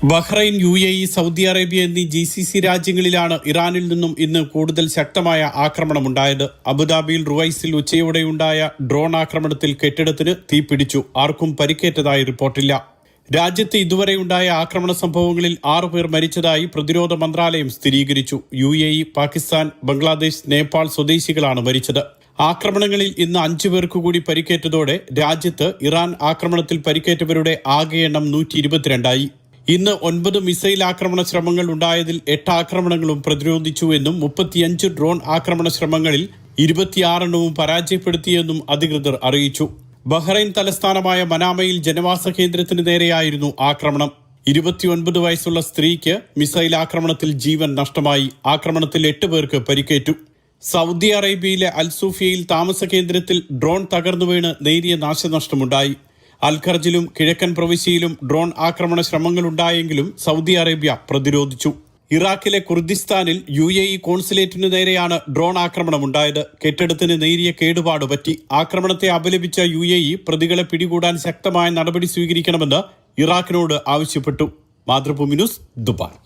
Bahrain, UAE, Saudi Arabia എന്നീ GCC രാജ്യങ്ങളിലാണ് ഇറാനിൽ നിന്നും ഇന്ന് കൂടുതൽ ശക്തമായ ആക്രമണമുണ്ടായത്. അബുദാബിയിൽ റുവൈസിൽ ഉച്ചയോടെയുണ്ടായ ഡ്രോൺ ആക്രമണത്തിൽ കെട്ടിടത്തിന് തീപിടിച്ചു. ആർക്കും പരിക്കേറ്റതായി റിപ്പോർട്ടില്ല. രാജ്യത്ത് ഇതുവരെയുണ്ടായ ആക്രമണ സംഭവങ്ങളിൽ 6 പേർ മരിച്ചതായി പ്രതിരോധ മന്ത്രാലയം സ്ഥിരീകരിച്ചു. UAE, പാകിസ്ഥാൻ, ബംഗ്ലാദേശ്, നേപ്പാൾ സ്വദേശികളാണ് മരിച്ചത്. ആക്രമണങ്ങളിൽ ഇന്ന് 5 പേർക്ക് കൂടി പരിക്കേറ്റതോടെ രാജ്യത്ത് ഇറാൻ ആക്രമണത്തിൽ പരിക്കേറ്റവരുടെ ആകെ എണ്ണം 122ആയി. ഇന്ന് 9 മിസൈൽ ആക്രമണ ശ്രമങ്ങൾ ഉണ്ടായതിൽ 8 ആക്രമണങ്ങളും പ്രതിരോധിച്ചുവെന്നും 35 ഡ്രോൺ ആക്രമണ ശ്രമങ്ങളിൽ 26 എണ്ണവും പരാജയപ്പെടുത്തിയെന്നും അധികൃതർ അറിയിച്ചു. ബഹ്റൈൻ തലസ്ഥാനമായ മനാമയിൽ ജനവാസ കേന്ദ്രത്തിന് നേരെയായിരുന്നു ആക്രമണം. 29 വയസ്സുള്ള സ്ത്രീക്ക് മിസൈൽ ആക്രമണത്തിൽ ജീവൻ നഷ്ടമായി. ആക്രമണത്തിൽ 8 പേർക്ക് പരിക്കേറ്റു. സൗദി അറേബ്യയിലെ അൽസൂഫിയയിൽ താമസ കേന്ദ്രത്തിൽ ഡ്രോൺ തകർന്നു വീണ് നേരിയ നാശനഷ്ടമുണ്ടായി. അൽഖർജിലും കിഴക്കൻ പ്രവിശ്യയിലും ഡ്രോൺ ആക്രമണ ശ്രമങ്ങളുണ്ടായെങ്കിലും സൗദി അറേബ്യ പ്രതിരോധിച്ചു. ഇറാഖിലെ കുർദിസ്ഥാനിൽ UAE കോൺസുലേറ്റിനു നേരെയാണ് ഡ്രോൺ ആക്രമണമുണ്ടായത്. കെട്ടിടത്തിന് നേരിയ കേടുപാട് പറ്റി. ആക്രമണത്തെ അപലപിച്ച UAE പ്രതികളെ പിടികൂടാൻ ശക്തമായ നടപടി സ്വീകരിക്കണമെന്ന് ഇറാഖിനോട് ആവശ്യപ്പെട്ടു. Mathrubhumi news, Dubai.